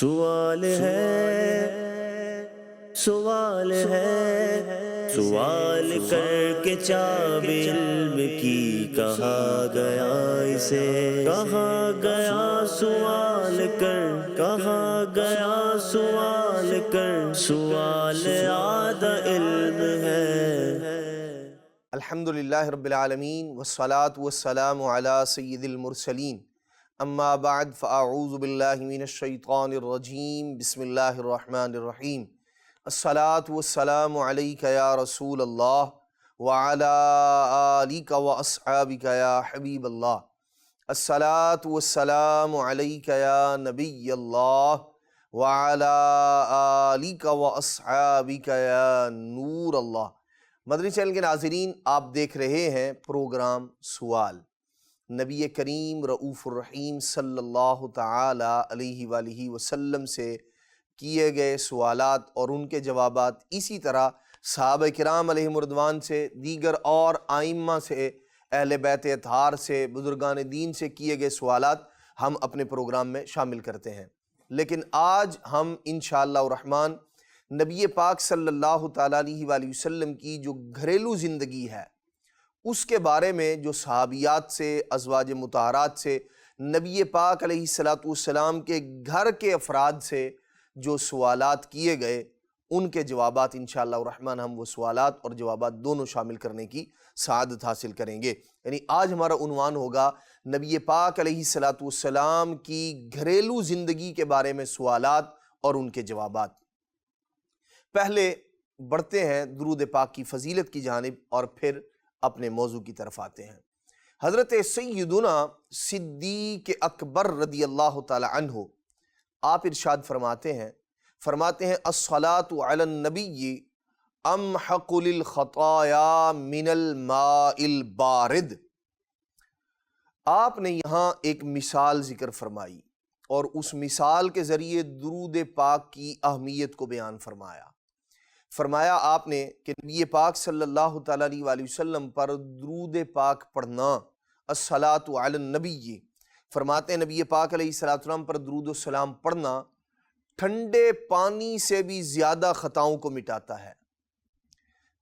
سوال ہے، سوال ہے، سوال کر کے چاب علم کی کہا گیا اسے، کہا گیا سوال کر، کہا گیا سوال کر، سوال آدھا علم ہے۔ الحمدللہ رب العالمین والصلاة والسلام علی سید المرسلین، اما بعد فاعوذ باللہ من الشیطان الرجیم، بسم اللہ الرحمن الرحیم۔ الصلاة والسلام علیک یا رسول اللہ وعلی آلک واصحابک یا حبیب اللہ۔ الصلاة والسلام علیک یا نبی اللہ وعلی آلک واصحابک یا نور اللہ۔ مدنی چینل کے ناظرین، آپ دیکھ رہے ہیں پروگرام سوال۔ نبی کریم رؤوف الرحیم صلی اللہ تعالی علیہ وآلہ وسلم سے کیے گئے سوالات اور ان کے جوابات، اسی طرح صحابہ کرام علیہم رضوان سے، دیگر اور آئمہ سے، اہل بیت اطہار سے، بزرگان دین سے کیے گئے سوالات ہم اپنے پروگرام میں شامل کرتے ہیں۔ لیکن آج ہم انشاءاللہ الرحمن نبی پاک صلی اللہ تعالیٰ علیہ وآلہ وسلم کی جو گھریلو زندگی ہے اس کے بارے میں، جو صحابیات سے، ازواج مطہرات سے، نبی پاک علیہ السلام کے گھر کے افراد سے جو سوالات کیے گئے ان کے جوابات انشاءاللہ الرحمن ہم وہ سوالات اور جوابات دونوں شامل کرنے کی سعادت حاصل کریں گے۔ یعنی آج ہمارا عنوان ہوگا نبی پاک علیہ السلام کی گھریلو زندگی کے بارے میں سوالات اور ان کے جوابات۔ پہلے بڑھتے ہیں درود پاک کی فضیلت کی جانب اور پھر اپنے موضوع کی طرف آتے ہیں۔ حضرت سیدنا صدیق اکبر رضی اللہ تعالی عنہ آپ ارشاد فرماتے ہیں الصلاة علی النبی امحق للخطایا من الماء البارد۔ آپ نے یہاں ایک مثال ذکر فرمائی اور اس مثال کے ذریعے درود پاک کی اہمیت کو بیان فرمایا آپ نے کہ نبی پاک صلی اللہ تعالیٰ علیہ وآلہ وسلم پر درود پاک پڑھنا، الصلاۃ علی النبی، فرماتے ہیں نبی پاک علیہ السلام پر درود و سلام پڑھنا ٹھنڈے پانی سے بھی زیادہ خطاؤں کو مٹاتا ہے۔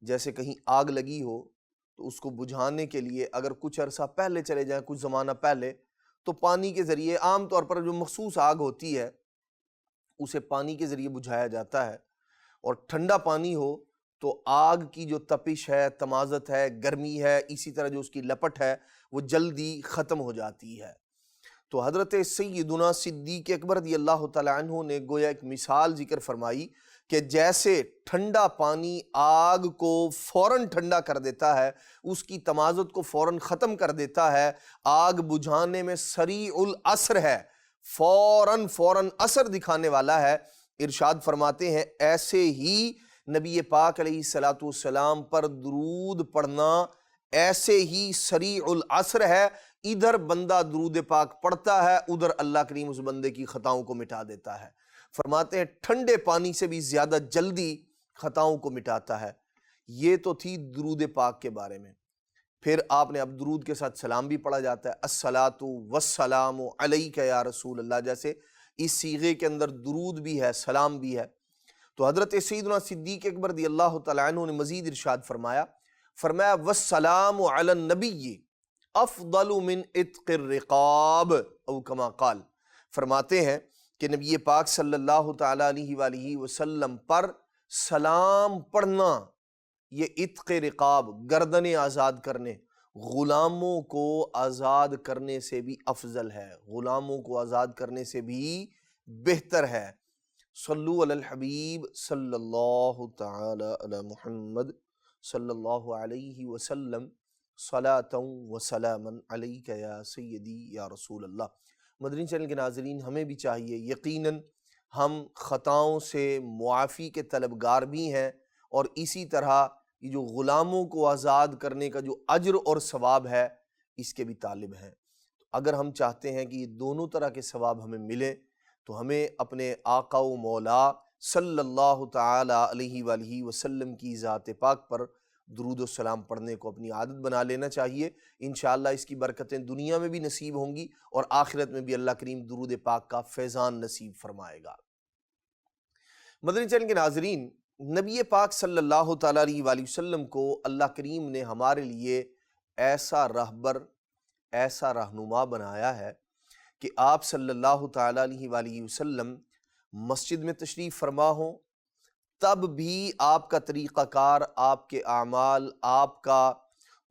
جیسے کہیں آگ لگی ہو تو اس کو بجھانے کے لیے اگر کچھ عرصہ پہلے چلے جائیں، کچھ زمانہ پہلے، تو پانی کے ذریعے عام طور پر جو مخصوص آگ ہوتی ہے اسے پانی کے ذریعے بجھایا جاتا ہے، اور ٹھنڈا پانی ہو تو آگ کی جو تپش ہے، تمازت ہے، گرمی ہے، اسی طرح جو اس کی لپٹ ہے وہ جلدی ختم ہو جاتی ہے۔ تو حضرت سیدنا صدیق اکبر رضی اللہ تعالی عنہ نے گویا ایک مثال ذکر فرمائی کہ جیسے ٹھنڈا پانی آگ کو فوراً ٹھنڈا کر دیتا ہے، اس کی تمازت کو فوراً ختم کر دیتا ہے، آگ بجھانے میں سریع الاثر ہے، فوراً اثر دکھانے والا ہے، ارشاد فرماتے ہیں ایسے ہی نبی پاک علیہ السلام پر درود پڑھنا ایسے ہی سریع الاثر ہے۔ ادھر بندہ درود پاک پڑھتا ہے، ادھر اللہ کریم اس بندے کی خطاؤں کو مٹا دیتا ہے۔ فرماتے ہیں ٹھنڈے پانی سے بھی زیادہ جلدی خطاؤں کو مٹاتا ہے۔ یہ تو تھی درود پاک کے بارے میں۔ پھر آپ نے اب درود کے ساتھ سلام بھی پڑھا جاتا ہے، الصلاۃ والسلام علیک یا رسول اللہ، جیسے اس صیغے کے اندر درود بھی ہے، سلام بھی ہے۔ تو حضرت سیدنا صدیق اکبر رضی اللہ تعالی عنہ نے مزید ارشاد فرمایا والسلام علی النبی افضل من عتق الرقاب او کما قال، فرماتے ہیں کہ نبی پاک صلی اللہ تعالی علیہ وآلہ وسلم پر سلام پڑھنا یہ عتق رقاب، گردنیں آزاد کرنے، غلاموں کو آزاد کرنے سے بھی افضل ہے، غلاموں کو آزاد کرنے سے بھی بہتر ہے۔ صلو علی الحبیب صلی اللہ تعالی علی محمد صلی اللہ علیہ وسلم، صلاۃ و سلاما علیک یا سیدی یا رسول اللہ۔ مدنی چینل کے ناظرین، ہمیں بھی چاہیے، یقیناً ہم خطاؤں سے معافی کے طلبگار بھی ہیں، اور اسی طرح یہ جو غلاموں کو آزاد کرنے کا جو اجر اور ثواب ہے اس کے بھی طالب ہیں۔ اگر ہم چاہتے ہیں کہ یہ دونوں طرح کے ثواب ہمیں ملیں تو ہمیں اپنے آقا و مولا صلی اللہ تعالی علیہ وآلہ وسلم کی ذات پاک پر درود و سلام پڑھنے کو اپنی عادت بنا لینا چاہیے۔ انشاءاللہ اس کی برکتیں دنیا میں بھی نصیب ہوں گی اور آخرت میں بھی اللہ کریم درود پاک کا فیضان نصیب فرمائے گا۔ مدنی چینل کے ناظرین، نبی پاک صلی اللہ تعالیٰ علیہ وآلہ وسلم کو اللہ کریم نے ہمارے لیے ایسا رہبر، ایسا رہنما بنایا ہے کہ آپ صلی اللہ تعالیٰ علیہ وآلہ وسلم مسجد میں تشریف فرما ہوں تب بھی آپ کا طریقہ کار، آپ کے اعمال، آپ کا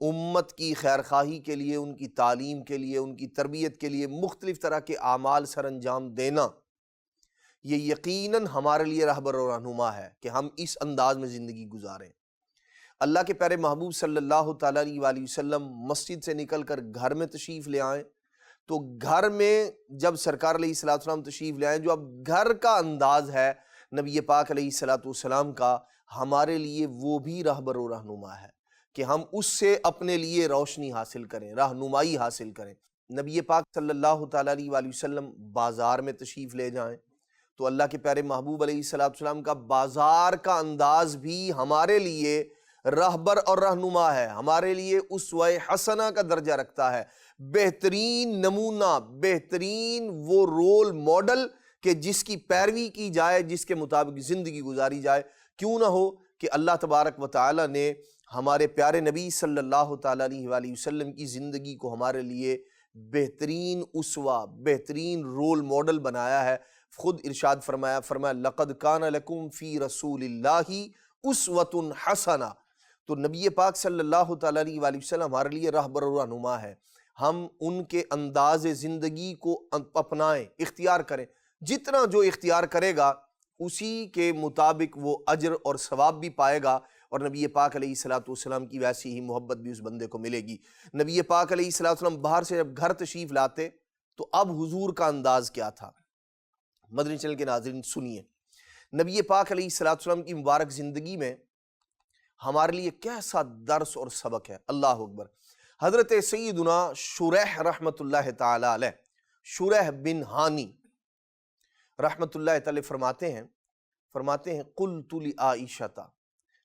امت کی خیرخواہی کے لیے، ان کی تعلیم کے لیے، ان کی تربیت کے لیے مختلف طرح کے اعمال سر انجام دینا، یہ یقیناً ہمارے لیے رہبر و رہنما ہے کہ ہم اس انداز میں زندگی گزاریں۔ اللہ کے پیارے محبوب صلی اللہ تعالیٰ علیہ وآلہ وسلم مسجد سے نکل کر گھر میں تشریف لے آئیں، تو گھر میں جب سرکار علیہ الصلوۃ والسلام تشریف لے آئیں، جو اب گھر کا انداز ہے نبی پاک علیہ الصلوۃ والسلام کا، ہمارے لیے وہ بھی رہبر و رہنما ہے کہ ہم اس سے اپنے لیے روشنی حاصل کریں، رہنمائی حاصل کریں۔ نبی پاک صلی اللہ تعالیٰ علیہ وآلہ وسلم بازار میں تشریف لے جائیں تو اللہ کے پیارے محبوب علیہ الصلوۃ والسلام کا بازار کا انداز بھی ہمارے لیے رہبر اور رہنما ہے، ہمارے لیے اسوہ حسنہ کا درجہ رکھتا ہے، بہترین نمونہ، بہترین وہ رول ماڈل کہ جس کی پیروی کی جائے، جس کے مطابق زندگی گزاری جائے۔ کیوں نہ ہو کہ اللہ تبارک و تعالی نے ہمارے پیارے نبی صلی اللہ تعالیٰ علیہ وآلہ وسلم کی زندگی کو ہمارے لیے بہترین اسوہ، بہترین رول ماڈل بنایا ہے۔ خود ارشاد فرمایا لقد کان لکم فی رسول اللہ اسوۃ حسنہ۔ تو نبی پاک صلی اللہ تعالیٰ علیہ وآلہ وسلم ہمارے لیے رہبر و رہنما ہے، ہم ان کے انداز زندگی کو اپنائیں، اختیار کریں، جتنا جو اختیار کرے گا اسی کے مطابق وہ اجر اور ثواب بھی پائے گا، اور نبی پاک علیہ الصلوۃ والسلام کی ویسی ہی محبت بھی اس بندے کو ملے گی۔ نبی پاک علیہ الصلوۃ والسلام باہر سے جب گھر تشریف لاتے تو اب حضور کا انداز کیا تھا؟ مدنی چینل کے ناظرین سنیے، نبی پاک علیہ الصلوۃ والسلام کی مبارک زندگی میں ہمارے لیے کیسا درس اور سبق ہے۔ اللہ اکبر۔ حضرت سیدنا شریح رحمۃ اللہ تعالی علیہ، شریح بن ہانی رحمۃ اللہ تعالی فرماتے ہیں قلت لعائشہ،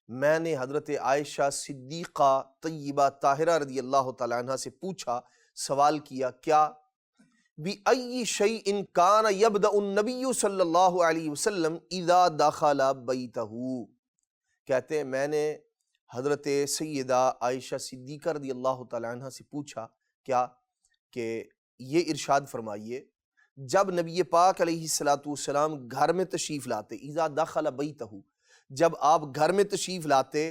میں نے حضرت عائشہ صدیقہ طیبہ طاہرہ رضی اللہ تعالی عنہ سے پوچھا، سوال کیا، کیا بِأَيِّ شَيْءٍ كَانَ يَبْدَأُ النَّبِيُّ صلی اللہ علیہ وسلم اذا دخل بیتہ۔ کہتے ہیں میں نے حضرت سیدہ عائشہ صدیقہ رضی اللہ تعالی عنہ سے پوچھا، کیا کہ یہ ارشاد فرمائیے جب نبی پاک علیہ الصلوۃ والسلام گھر میں تشریف لاتے، اذا دخل بیتہ، جب آپ گھر میں تشریف لاتے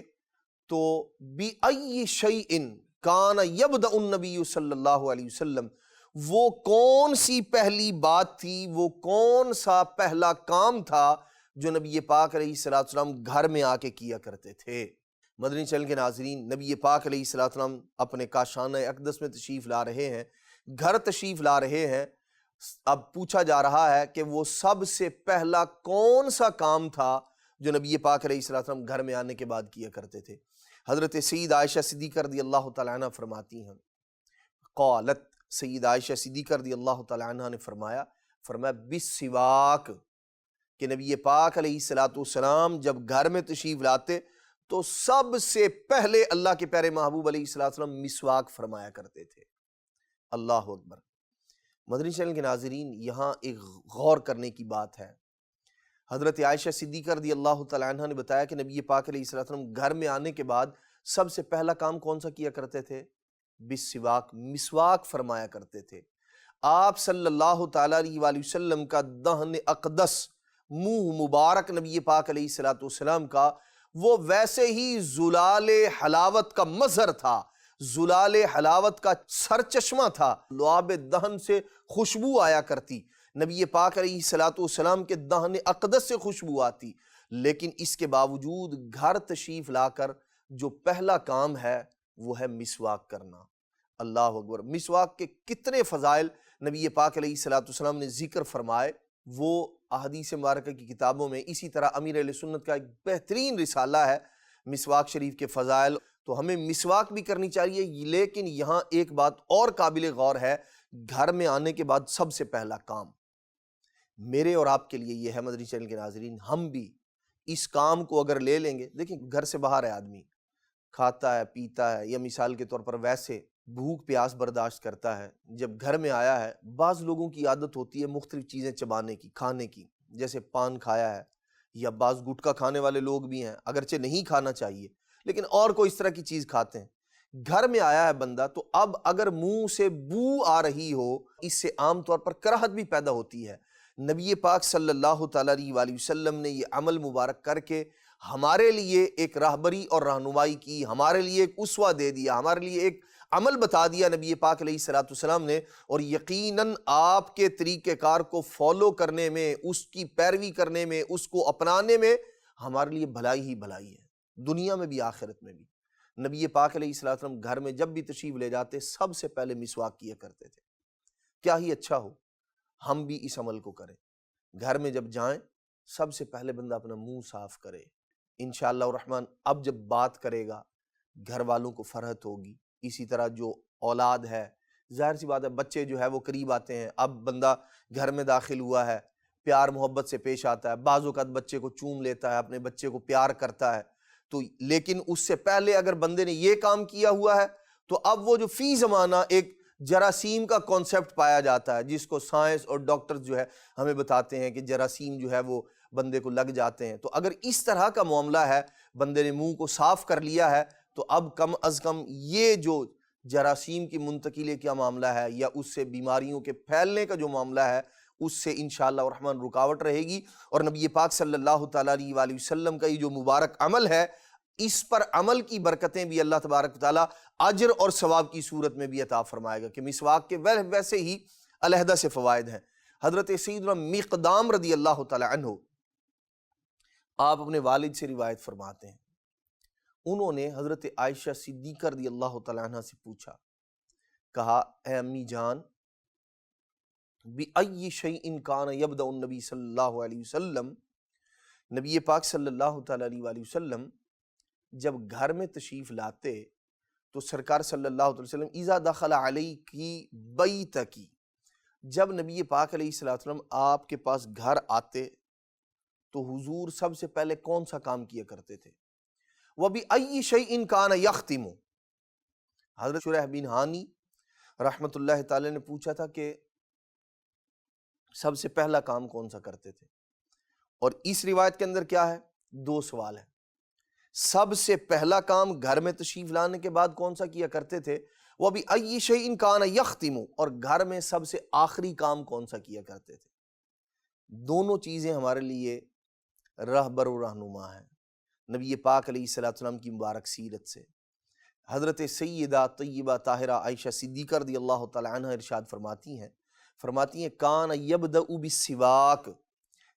تو بِأَيِّ شَيْءٍ كَانَ يَبْدَأُ النَّبِيُّ صلی اللہ علیہ وسلم، وہ کون سی پہلی بات تھی، وہ کون سا پہلا کام تھا جو نبی پاک علیہ الصلوۃ والسلام گھر میں آ کے کیا کرتے تھے؟ مدنی چینل کے ناظرین، نبی پاک علیہ الصلوۃ والسلام اپنے کاشانہ اقدس میں تشریف لا رہے ہیں، گھر تشریف لا رہے ہیں، اب پوچھا جا رہا ہے کہ وہ سب سے پہلا کون سا کام تھا جو نبی پاک علیہ الصلوۃ والسلام گھر میں آنے کے بعد کیا کرتے تھے؟ حضرت سید عائشہ صدیقہ رضی اللہ تعالی عنہ فرماتی ہیں، قالت، سید عائشہ صدیقہ رضی اللہ تعالی عنہ نے فرمایا بالسواک، کہ نبی پاک علیہ الصلوۃ والسلام جب گھر میں تشریف لاتے تو سب سے پہلے اللہ کے پیارے محبوب علیہ الصلوۃ والسلام مسواک فرمایا کرتے تھے۔ اللہ اکبر۔ مدنی چینل کے ناظرین، یہاں ایک غور کرنے کی بات ہے۔ حضرت عائشہ صدیقہ رضی اللہ تعالی عنہ نے بتایا کہ نبی پاک علیہ الصلوۃ والسلام گھر میں آنے کے بعد سب سے پہلا کام کون سا کیا کرتے تھے؟ بالسواک، مسواک فرمایا کرتے تھے۔ آپ صلی اللہ تعالیٰ علیہ وآلہ وسلم کا دہن اقدس، منہ مبارک نبی پاک علیہ الصلوۃ والسلام کا، وہ ویسے ہی زلال حلاوت کا مظہر تھا، زلال حلاوت کا سرچشمہ تھا، لعاب دہن سے خوشبو آیا کرتی، نبی پاک علیہ الصلوۃ والسلام کے دہن اقدس سے خوشبو آتی، لیکن اس کے باوجود گھر تشریف لا کر جو پہلا کام ہے وہ ہے مسواک کرنا۔ اللہ اکبر۔ مسواک کے کتنے فضائل نبی پاک علیہ الصلوۃ والسلام نے ذکر فرمائے، وہ احادیث مبارکہ کی کتابوں میں، اسی طرح امیر اہل سنت کا ایک بہترین رسالہ ہے مسواک شریف کے فضائل، تو ہمیں مسواک بھی کرنی چاہیے۔ لیکن یہاں ایک بات اور قابل غور ہے، گھر میں آنے کے بعد سب سے پہلا کام میرے اور آپ کے لیے یہ ہے، مدنی چینل کے ناظرین، ہم بھی اس کام کو اگر لے لیں گے، دیکھیں گھر سے باہر ہے آدمی، کھاتا ہے، پیتا ہے، یا مثال کے طور پر ویسے بھوک پیاس برداشت کرتا ہے، جب گھر میں آیا ہے، بعض لوگوں کی عادت ہوتی ہے مختلف چیزیں چبانے کی، کھانے کی، جیسے پان کھایا ہے یا بعض گٹکا کھانے والے لوگ بھی ہیں، اگرچہ نہیں کھانا چاہیے لیکن اور کوئی اس طرح کی چیز کھاتے ہیں، گھر میں آیا ہے بندہ، تو اب اگر منہ سے بو آ رہی ہو، اس سے عام طور پر کراہت بھی پیدا ہوتی ہے۔ نبی پاک صلی اللہ تعالیٰ علیہ وآلہ وسلم نے یہ عمل مبارک کر کے ہمارے لیے ایک راہبری اور رہنمائی کی، ہمارے لیے ایک اسوہ دے دیا، ہمارے لیے ایک عمل بتا دیا نبی پاک علیہ الصلوۃ والسلام نے، اور یقیناً آپ کے طریقہ کار کو فالو کرنے میں، اس کی پیروی کرنے میں، اس کو اپنانے میں ہمارے لیے بھلائی ہی بھلائی ہے، دنیا میں بھی آخرت میں بھی۔ نبی پاک علیہ الصلوۃ والسلام گھر میں جب بھی تشریف لے جاتے سب سے پہلے مسواک کیا کرتے تھے۔ کیا ہی اچھا ہو ہم بھی اس عمل کو کریں، گھر میں جب جائیں سب سے پہلے بندہ اپنا منہ صاف کرے۔ انشاءاللہ الرحمن اب جب بات کرے گا گھر والوں کو فرحت ہوگی۔ اسی طرح جو اولاد ہے، ظاہر سی بات ہے بچے جو ہے وہ قریب آتے ہیں، اب بندہ گھر میں داخل ہوا ہے، پیار محبت سے پیش آتا ہے، بعض اوقات بچے کو چوم لیتا ہے، اپنے بچے کو پیار کرتا ہے، تو لیکن اس سے پہلے اگر بندے نے یہ کام کیا ہوا ہے تو اب وہ جو فی زمانہ ایک جراثیم کا کانسیپٹ پایا جاتا ہے، جس کو سائنس اور ڈاکٹرز جو ہے ہمیں بتاتے ہیں کہ جراثیم جو ہے وہ بندے کو لگ جاتے ہیں، تو اگر اس طرح کا معاملہ ہے، بندے نے منہ کو صاف کر لیا ہے، تو اب کم از کم یہ جو جراثیم کی منتقلی کا معاملہ ہے یا اس سے بیماریوں کے پھیلنے کا جو معاملہ ہے، اس سے انشاءاللہ الرحمن رکاوٹ رہے گی۔ اور نبی پاک صلی اللہ تعالیٰ علیہ وآلہ وسلم کا یہ جو مبارک عمل ہے، اس پر عمل کی برکتیں بھی اللہ تبارک و تعالیٰ اجر اور ثواب کی صورت میں بھی عطا فرمائے گا، کہ مسواک کے ویسے ہی علیحدہ سے فوائد ہیں۔ حضرت سیدنا مقدام رضی اللہ تعالیٰ عنہ، آپ اپنے والد سے روایت فرماتے ہیں، انہوں نے حضرت عائشہ صدیقہ رضی اللہ تعالیٰ عنہ سے پوچھا، کہا اے امی جان، بِأَيِّ شَيْءٍ كَانَ يَبْدَأُ النبی صلی اللہ علیہ وسلم، نبی پاک صلی اللہ تعالیٰ علیہ وآلہ وسلم جب گھر میں تشریف لاتے تو سرکار صلی اللہ علیہ وسلم اذا دخل علیک بیتک، جب نبی پاک علیہ الصلوۃ والسلام آپ کے پاس گھر آتے تو حضور سب سے پہلے کون سا کام کیا کرتے تھے؟ وَبِأَيِّ شَيْءٍ كَانَ يَخْتِمُ، حضرت شریح بن ہانی رحمت اللہ تعالی نے پوچھا تھا کہ سب سے پہلا کام کون سا کرتے تھے، اور اس روایت کے اندر کیا ہے؟ دو سوال ہے۔ سب سے پہلا کام گھر میں تشریف لانے کے بعد کون سا کیا کرتے تھے، وَبِأَيِّ شَيْءٍ كَانَ يَخْتِمُ، اور گھر میں سب سے آخری کام کون سا کیا کرتے تھے۔ دونوں چیزیں ہمارے لیے رہبر و رہنما ہیں نبی پاک علیہ الصلوۃ والسلام کی مبارک سیرت سے۔ حضرت سیدہ طیبہ طاہرہ عائشہ صدیقہ رضی اللہ تعالی عنہ ارشاد فرماتی ہیں کان یبدأ بالسواک،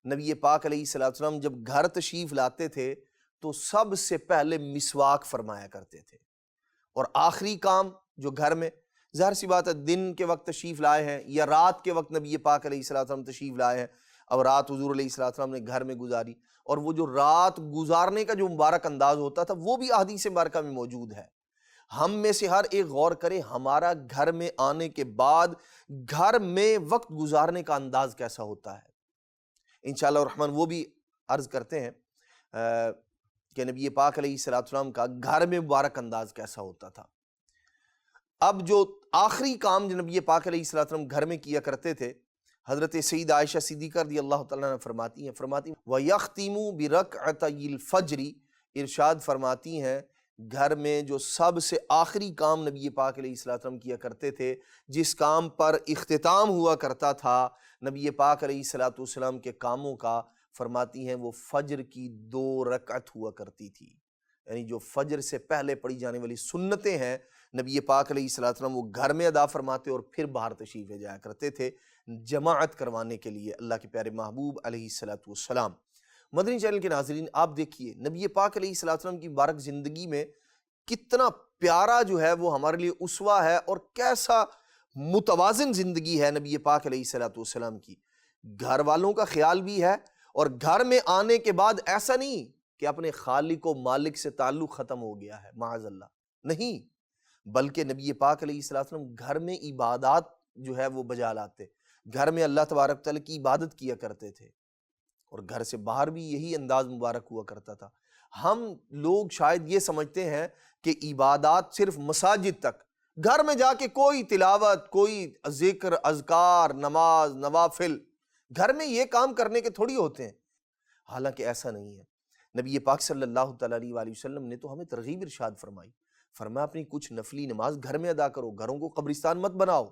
نبی پاک علیہ الصلوۃ والسلام جب گھر تشریف لاتے تھے تو سب سے پہلے مسواک فرمایا کرتے تھے، اور آخری کام جو گھر میں، ظاہر سی بات ہے دن کے وقت تشریف لائے ہیں یا رات کے وقت نبی پاک علیہ الصلوۃ والسلام تشریف لائے ہیں، اب رات حضور علیہ الصلوۃ والسلام نے گھر میں گزاری، اور وہ جو رات گزارنے کا جو مبارک انداز ہوتا تھا وہ بھی احادیث مبارکہ میں موجود ہے۔ ہم میں سے ہر ایک غور کرے ہمارا گھر میں آنے کے بعد گھر میں وقت گزارنے کا انداز کیسا ہوتا ہے۔ انشاءاللہ الرحمن وہ بھی عرض کرتے ہیں کہ نبی پاک علیہ الصلوۃ والسلام کا گھر میں مبارک انداز کیسا ہوتا تھا۔ اب جو آخری کام جو نبی پاک علیہ الصلوۃ والسلام گھر میں کیا کرتے تھے، حضرت سیدہ عائشہ صدیقہ رضی اللہ تعالیٰ عنہ فرماتی ہیں وَيَخْتِمُ بِرَكْعَتَيِ الْفَجْرِ، ارشاد فرماتی ہیں گھر میں جو سب سے آخری کام نبی پاک علیہ الصلوۃ والسلام کیا کرتے تھے، جس کام پر اختتام ہوا کرتا تھا نبی پاک علیہ الصلوۃ والسلام کے کاموں کا، فرماتی ہیں وہ فجر کی 2 رکعت ہوا کرتی تھی، یعنی جو فجر سے پہلے پڑھی جانے والی سنتیں ہیں نبی پاک علیہ الصلوۃ والسلام وہ گھر میں ادا فرماتے اور پھر باہر تشریف لے جایا کرتے تھے جماعت کروانے کے لیے اللہ کے پیارے محبوب علیہ الصلوۃ والسلام۔ مدنی چینل کے ناظرین، آپ دیکھیے نبی پاک علیہ الصلوۃ والسلام کی مبارک زندگی میں کتنا پیارا جو ہے وہ ہمارے لیے اسوہ ہے، اور کیسا متوازن زندگی ہے نبی پاک علیہ الصلوۃ والسلام کی۔ گھر والوں کا خیال بھی ہے، اور گھر میں آنے کے بعد ایسا نہیں کہ اپنے خالق و مالک سے تعلق ختم ہو گیا ہے، معاذ اللہ، نہیں، بلکہ نبی پاک علیہ الصلوۃ والسلام گھر میں عبادات جو ہے وہ بجا لاتے، گھر میں اللہ تبارک تعالیٰ کی عبادت کیا کرتے تھے، اور گھر سے باہر بھی یہی انداز مبارک ہوا کرتا تھا۔ ہم لوگ شاید یہ سمجھتے ہیں کہ عبادات صرف مساجد تک، گھر میں جا کے کوئی تلاوت، کوئی ذکر، اذکار، نماز، نوافل، گھر میں یہ کام کرنے کے تھوڑی ہوتے ہیں۔ حالانکہ ایسا نہیں ہے۔ نبی پاک صلی اللہ تعالیٰ علیہ وسلم نے تو ہمیں ترغیب ارشاد فرمائی، فرمایا اپنی کچھ نفلی نماز گھر میں ادا کرو، گھروں کو قبرستان مت بناؤ۔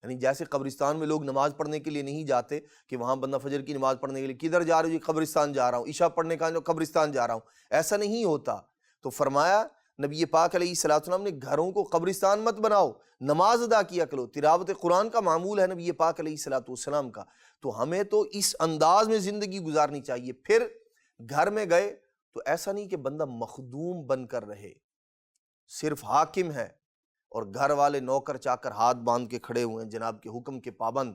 یعنی جیسے قبرستان میں لوگ نماز پڑھنے کے لیے نہیں جاتے کہ وہاں بندہ فجر کی نماز پڑھنے کے لیے کدھر جا رہے ہو؟ جی قبرستان جا رہا ہوں، عشاء پڑھنے کا قبرستان جا رہا ہوں، ایسا نہیں ہوتا۔ تو فرمایا نبی پاک علیہ السلام نے گھروں کو قبرستان مت بناؤ، نماز ادا کیا کرو۔ تلاوت قرآن کا معمول ہے نبی پاک علیہ السلام کا، تو ہمیں تو اس انداز میں زندگی گزارنی چاہیے۔ پھر گھر میں گئے تو ایسا نہیں کہ بندہ مخدوم بن کر رہے، صرف حاکم ہے اور گھر والے نوکر چاکر ہاتھ باندھ کے کھڑے ہوئے ہیں جناب کے حکم کے پابند،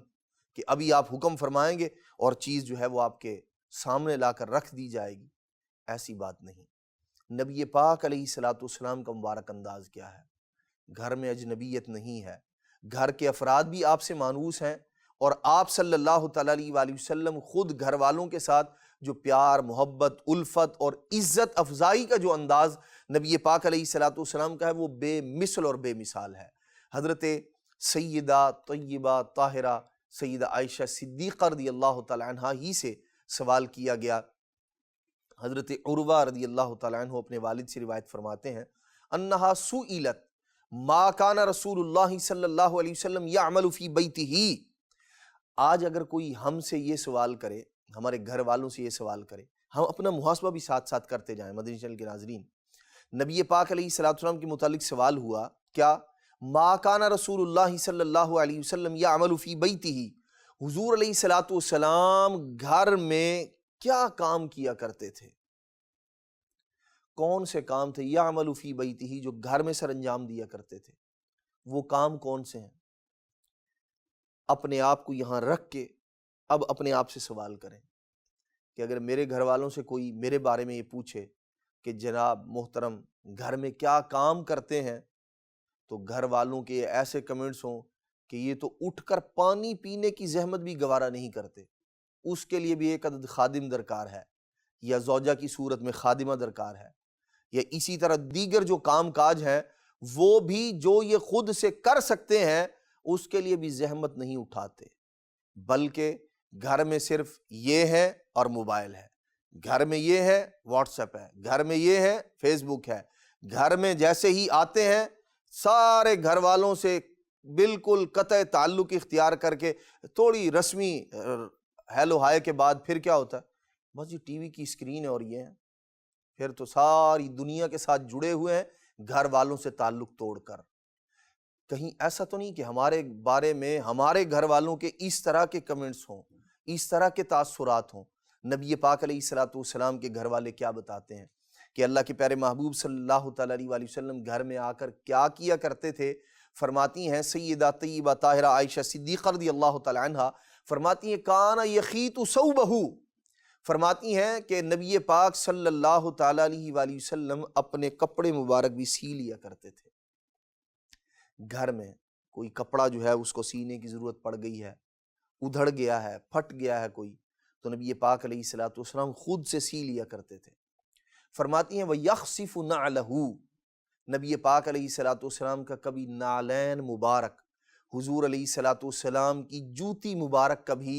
کہ ابھی آپ حکم فرمائیں گے اور چیز جو ہے وہ آپ کے سامنے لا کر رکھ دی جائے گی۔ ایسی بات نہیں۔ نبی پاک علیہ السلام کا مبارک انداز کیا ہے؟ گھر میں اجنبیت نہیں ہے، گھر کے افراد بھی آپ سے مانوس ہیں، اور آپ صلی اللہ تعالیٰ علیہ وسلم خود گھر والوں کے ساتھ جو پیار، محبت، الفت اور عزت افزائی کا جو انداز نبی پاک علیہ السلام کا ہے وہ بے مثل اور بے مثال ہے۔ حضرت سیدہ طیبہ طاہرہ سیدہ عائشہ صدیقہ رضی اللہ تعالیٰ عنہ ہی سے سوال کیا گیا۔ حضرت عروہ رضی اللہ تعالیٰ عنہ اپنے والد سے روایت فرماتے ہیں، انہا سئلت ما کان رسول اللہ صلی اللہ علیہ وسلم یعمل فی بیتہ۔ آج اگر کوئی ہم سے یہ سوال کرے، ہمارے گھر والوں سے یہ سوال کرے، ہم اپنا محاسبہ بھی ساتھ ساتھ کرتے جائیں۔ مدنی چینل کے ناظرین، نبی پاک علیہ السلام کے متعلق سوال ہوا کیا؟ ما کان رسول اللہ صلی اللہ علیہ وسلم یعمل فی بیتہ، حضور علیہ السلام گھر میں کیا کام کیا کرتے تھے؟ کون سے کام تھے؟ یعمل فی بیتہ، جو گھر میں سر انجام دیا کرتے تھے۔ وہ کام کون سے ہیں؟ اپنے آپ کو یہاں رکھ کے اب اپنے آپ سے سوال کریں کہ اگر میرے گھر والوں سے کوئی میرے بارے میں یہ پوچھے کہ جناب محترم گھر میں کیا کام کرتے ہیں، تو گھر والوں کے ایسے کمنٹس ہوں کہ یہ تو اٹھ کر پانی پینے کی زحمت بھی گوارا نہیں کرتے، اس کے لیے بھی ایک عدد خادم درکار ہے، یا زوجہ کی صورت میں خادمہ درکار ہے، یا اسی طرح دیگر جو کام کاج ہیں وہ بھی جو یہ خود سے کر سکتے ہیں اس کے لیے بھی زحمت نہیں اٹھاتے، بلکہ گھر میں صرف یہ ہے اور موبائل ہے، گھر میں یہ ہے واٹس ایپ ہے، گھر میں یہ ہے فیس بک ہے، گھر میں جیسے ہی آتے ہیں سارے گھر والوں سے بالکل قطع تعلق اختیار کر کے تھوڑی رسمی ہیلو ہائے کے بعد پھر کیا ہوتا ہے؟ بس یہ ٹی وی کی اسکرین ہے اور یہ ہے، پھر تو ساری دنیا کے ساتھ جڑے ہوئے ہیں گھر والوں سے تعلق توڑ کر۔ کہیں ایسا تو نہیں کہ ہمارے بارے میں ہمارے گھر والوں کے اس طرح کے کمنٹس ہوں، اس طرح کے تاثرات ہوں؟ نبی پاک علیہ السلام کے گھر والے کیا بتاتے ہیں کہ اللہ کے پیارے محبوب صلی اللہ تعالیٰ علیہ وسلم گھر میں آ کر کیا کیا کرتے تھے؟ فرماتی ہیں سیدہ طیبہ طاہرہ عائشہ صدیقہ رضی اللہ تعالیٰ عنہ، فرماتی ہیں کان یخیط ثوبہ، فرماتی ہیں کہ نبی پاک صلی اللہ تعالیٰ علیہ وسلم اپنے کپڑے مبارک بھی سی لیا کرتے تھے۔ گھر میں کوئی کپڑا جو ہے اس کو سینے کی ضرورت پڑ گئی ہے، ادھڑ گیا ہے، پھٹ گیا ہے کوئی، تو نبی پاک علیہ السلام خود سے سی لیا کرتے تھے۔ فرماتی ہیں وَيَخْصِفُ نَعْلَهُ، نبی پاک علیہ السلام کا کبھی نالین مبارک، حضور علیہ السلام کی جوتی مبارک کبھی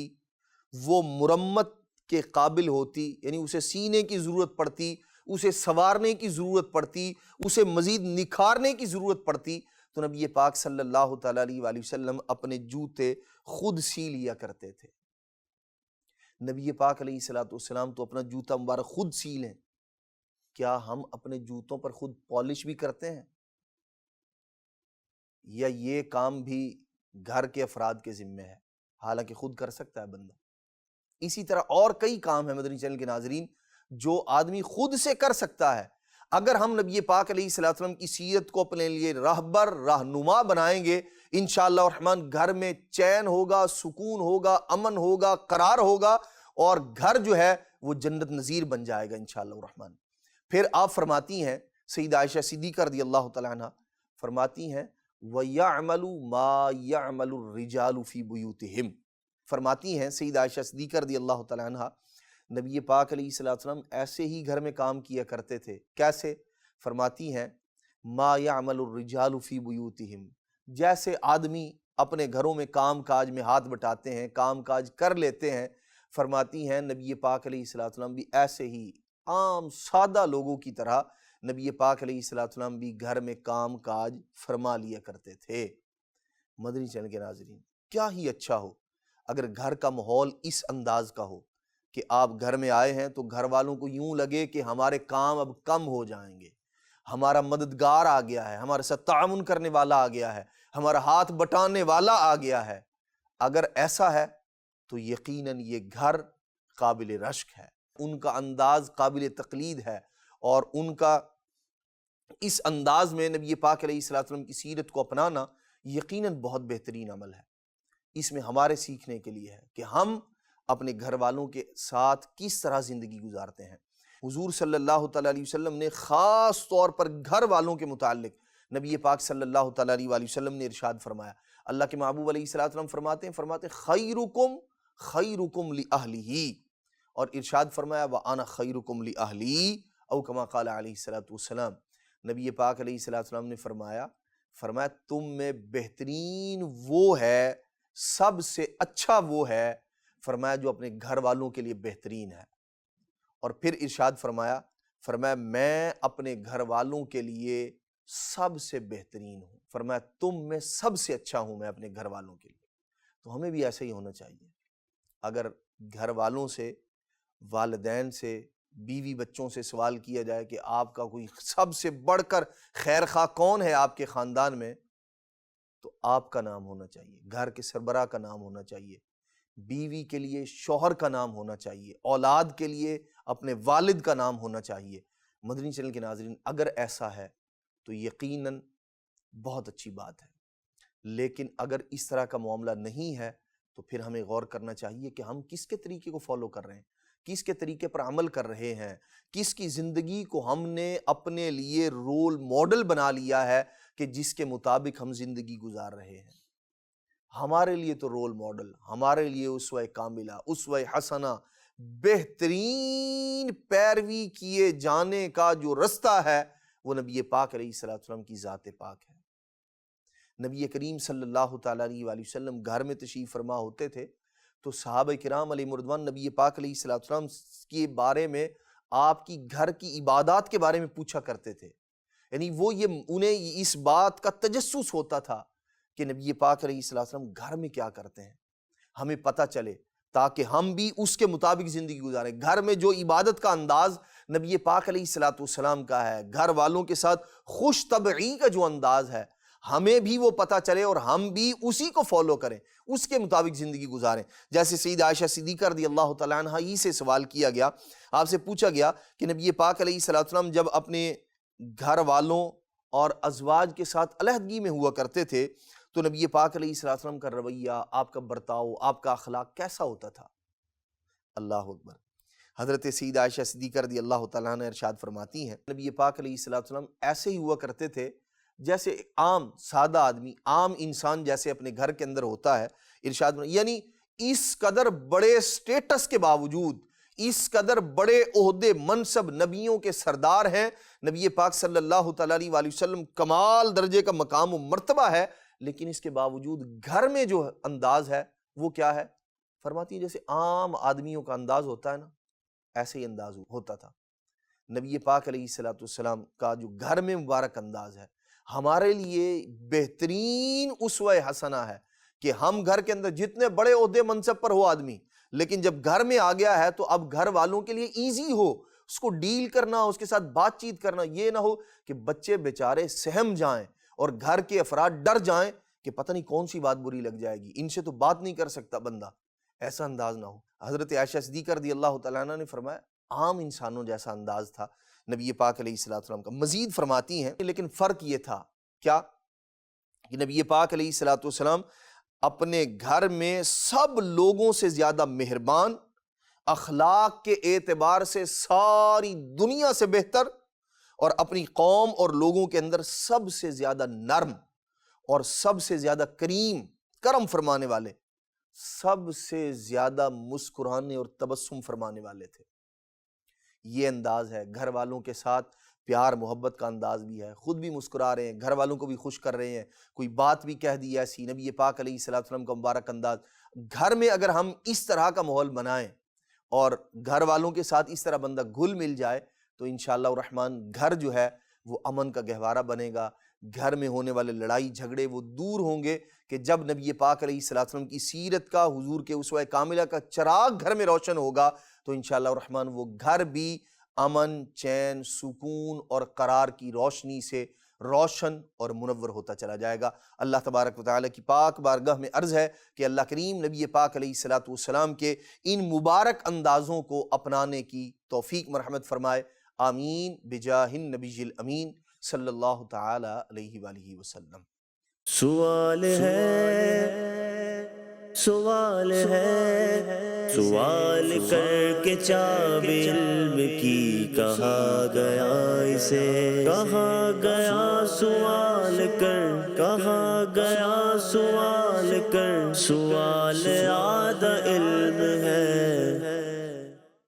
وہ مرمت کے قابل ہوتی، یعنی اسے سینے کی ضرورت پڑتی، اسے سنوارنے کی ضرورت پڑتی، اسے مزید نکھارنے کی ضرورت پڑتی، تو نبی پاک صلی اللہ تعالیٰ علیہ وسلم اپنے جوتے خود سی لیا کرتے تھے۔ نبی پاک علیہ السلام تو اپنا جوتا مبارک خود سی لیں، کیا ہم اپنے جوتوں پر خود پالش بھی کرتے ہیں؟ یا یہ کام بھی گھر کے افراد کے ذمہ ہے، حالانکہ خود کر سکتا ہے بندہ؟ اسی طرح اور کئی کام ہیں مدنی چینل کے ناظرین جو آدمی خود سے کر سکتا ہے۔ اگر ہم نبی پاک علیہ السلام کی سیرت کو اپنے لیے راہبر رہنما بنائیں گے، انشاءاللہ الرحمن گھر میں چین ہوگا، سکون ہوگا، امن ہوگا، قرار ہوگا، اور گھر جو ہے وہ جنت نظیر بن جائے گا انشاءاللہ الرحمن۔ پھر آپ فرماتی ہیں سیدہ عائشہ صدیقہ رضی اللہ تعالیٰ عنہ فرماتی ہیں وَيَعْمَلُ مَا يَعْمَلُ الرِّجَالُ فِي بُيُوتِهِمْ، فرماتی ہیں سیدہ عائشہ صدیقہ رضی اللہ تعالیٰ عنہ نبی پاک علیہ السلام ایسے ہی گھر میں کام کیا کرتے تھے۔ کیسے؟ فرماتی ہیں ما يعمل الرجال فی بیوتہم، جیسے آدمی اپنے گھروں میں کام کاج میں ہاتھ بٹاتے ہیں، کام کاج کر لیتے ہیں، فرماتی ہیں نبی پاک علیہ الصلوۃ والسلام بھی ایسے ہی عام سادہ لوگوں کی طرح نبی پاک علیہ الصلوۃ والسلام بھی گھر میں کام کاج فرما لیا کرتے تھے۔ مدنی چینل کے ناظرین، کیا ہی اچھا ہو اگر گھر کا ماحول اس انداز کا ہو کہ آپ گھر میں آئے ہیں تو گھر والوں کو یوں لگے کہ ہمارے کام اب کم ہو جائیں گے، ہمارا مددگار آ گیا ہے، ہمارے ساتھ تعاون کرنے والا آ گیا ہے، ہمارا ہاتھ بٹانے والا آ گیا ہے۔ اگر ایسا ہے تو یقیناً یہ گھر قابل رشک ہے، ان کا انداز قابل تقلید ہے، اور ان کا اس انداز میں نبی پاک علیہ الصلوۃ والسلام کی سیرت کو اپنانا یقیناً بہت بہترین عمل ہے۔ اس میں ہمارے سیکھنے کے لیے ہے کہ ہم اپنے گھر والوں کے ساتھ کس طرح زندگی گزارتے ہیں۔ حضور صلی اللہ تعالیٰ علیہ وسلم نے خاص طور پر گھر والوں کے متعلق نبی پاک صلی اللہ تعالیٰ علیہ وسلم نے ارشاد فرمایا، اللہ کے محبوب علیہ الصلوۃ والسلام فرماتے ہیں خیرکم خیرکم لأہلہ، اور ارشاد فرمایا وَأَنَا خَيْرُكُمْ لِأَهْلِي او کما قال علیہ الصلوۃ والسلام۔ نبی پاک علیہ الصلوۃ والسلام نے فرمایا تم میں بہترین وہ ہے، سب سے اچھا وہ ہے، فرمایا جو اپنے گھر والوں کے لیے بہترین ہے۔ اور پھر ارشاد فرمایا میں اپنے گھر والوں کے لیے سب سے بہترین ہوں، فرمایا تم میں سب سے اچھا ہوں میں اپنے گھر والوں کے لیے۔ تو ہمیں بھی ایسا ہی ہونا چاہیے۔ اگر گھر والوں سے، والدین سے، بیوی بچوں سے سوال کیا جائے کہ آپ کا کوئی سب سے بڑھ کر خیر خواہ کون ہے آپ کے خاندان میں، تو آپ کا نام ہونا چاہیے، گھر کے سربراہ کا نام ہونا چاہیے، بیوی کے لیے شوہر کا نام ہونا چاہیے، اولاد کے لیے اپنے والد کا نام ہونا چاہیے۔ مدنی چینل کے ناظرین، اگر ایسا ہے تو یقیناً بہت اچھی بات ہے، لیکن اگر اس طرح کا معاملہ نہیں ہے تو پھر ہمیں غور کرنا چاہیے کہ ہم کس کے طریقے کو فالو کر رہے ہیں، کس کے طریقے پر عمل کر رہے ہیں، کس کی زندگی کو ہم نے اپنے لیے رول ماڈل بنا لیا ہے کہ جس کے مطابق ہم زندگی گزار رہے ہیں۔ ہمارے لیے تو رول ماڈل، ہمارے لیے اسوہ کاملہ، اسوہ حسنہ، بہترین پیروی کیے جانے کا جو رستہ ہے وہ نبی پاک علیہ الصلوۃ والسلام کی ذات پاک ہے۔ نبی کریم صلی اللہ تعالیٰ علیہ وآلہ وسلم گھر میں تشریف فرما ہوتے تھے تو صحابہ کرام علیہ مردوان نبی پاک علیہ الصلوۃ والسلام کے بارے میں، آپ کی گھر کی عبادات کے بارے میں پوچھا کرتے تھے، یعنی وہ انہیں اس بات کا تجسس ہوتا تھا کہ نبی پاک علیہ الصلوۃ والسلام گھر میں کیا کرتے ہیں، ہمیں پتہ چلے تاکہ ہم بھی اس کے مطابق زندگی گزاریں۔ گھر میں جو عبادت کا انداز نبی پاک علیہ الصلوۃ والسلام کا ہے، گھر والوں کے ساتھ خوش طبعی کا جو انداز ہے، ہمیں بھی وہ پتہ چلے اور ہم بھی اسی کو فالو کریں، اس کے مطابق زندگی گزاریں۔ جیسے سیدہ عائشہ صدیقہ رضی اللہ تعالیٰ عنہ ہی سے سوال کیا گیا، آپ سے پوچھا گیا کہ نبی پاک علیہ الصلوۃ والسلام جب اپنے گھر والوں اور ازواج کے ساتھ علیحدگی میں ہوا کرتے تھے تو نبی پاک علیہ الصلوۃ والسلام کا رویہ، آپ کا برتاؤ، آپ کا اخلاق کیسا ہوتا تھا؟ اللہ اکبر۔ حضرت سیدہ عائشہ صدیقہ رضی اللہ تعالیٰ عنہ ارشاد فرماتی ہیں نبی پاک علیہ الصلوۃ والسلام ایسے ہی ہوا کرتے تھے جیسے عام سادہ آدمی، عام انسان جیسے اپنے گھر کے اندر ہوتا ہے۔ ارشاد یعنی اس قدر بڑے سٹیٹس کے باوجود، اس قدر بڑے عہدے منصب، نبیوں کے سردار ہیں نبی پاک صلی اللہ تعالیٰ علیہ وآلہ وسلم، کمال درجے کا مقام و مرتبہ ہے، لیکن اس کے باوجود گھر میں جو انداز ہے وہ کیا ہے؟ فرماتی ہے جیسے عام آدمیوں کا انداز ہوتا ہے نا، ایسے ہی انداز ہوتا تھا۔ نبی پاک علیہ الصلوۃ والسلام کا جو گھر میں مبارک انداز ہے ہمارے لیے بہترین اسوہ حسنہ ہے کہ ہم گھر کے اندر جتنے بڑے عہدے منصب پر ہو آدمی، لیکن جب گھر میں آ گیا ہے تو اب گھر والوں کے لیے ایزی ہو اس کو ڈیل کرنا، اس کے ساتھ بات چیت کرنا، یہ نہ ہو کہ بچے بیچارے سہم جائیں اور گھر کے افراد ڈر جائیں کہ پتہ نہیں کون سی بات بری لگ جائے گی، ان سے تو بات نہیں کر سکتا بندہ، ایسا انداز نہ ہو۔ حضرت عائشہ صدیقہ رضی اللہ تعالیٰ عنہ نے فرمایا عام انسانوں جیسا انداز تھا نبی پاک علیہ الصلوۃ والسلام کا۔ مزید فرماتی ہیں لیکن فرق یہ تھا کیا کہ نبی پاک علیہ الصلوۃ والسلام اپنے گھر میں سب لوگوں سے زیادہ مہربان، اخلاق کے اعتبار سے ساری دنیا سے بہتر، اور اپنی قوم اور لوگوں کے اندر سب سے زیادہ نرم اور سب سے زیادہ کرم فرمانے والے، سب سے زیادہ مسکرانے اور تبسم فرمانے والے تھے۔ یہ انداز ہے، گھر والوں کے ساتھ پیار محبت کا انداز بھی ہے، خود بھی مسکرا رہے ہیں، گھر والوں کو بھی خوش کر رہے ہیں، کوئی بات بھی کہہ دی ایسی، نبی پاک علیہ الصلوۃ والسلام کا مبارک انداز۔ گھر میں اگر ہم اس طرح کا ماحول بنائیں اور گھر والوں کے ساتھ اس طرح بندہ گھل مل جائے تو انشاءاللہ الرحمن گھر جو ہے وہ امن کا گہوارہ بنے گا. گھر میں ہونے والے لڑائی جھگڑے وہ دور ہوں گے کہ جب نبی پاک علیہ الصلوۃ والسلام کی سیرت کا، حضور کے اسوہ کاملہ کا چراغ گھر میں روشن ہوگا تو انشاءاللہ الرحمن وہ گھر بھی امن، چین، سکون اور قرار کی روشنی سے روشن اور منور ہوتا چلا جائے گا. اللہ تبارک و تعالیٰ کی پاک بارگاہ میں عرض ہے کہ اللہ کریم نبی پاک علیہ الصلوۃ والسلام کے ان مبارک اندازوں کو اپنانے کی توفیق مرحمت فرمائے. آمین بجاہ النبی الامین صلی اللہ تعالی علیہ وآلہ وسلم. سوال ہے، سوال ہے، سوال کر کے چاب علم کی کہا گیا اسے، کہا گیا سوال کر، کہا گیا سوال کر، سوال آدھا علم ہے.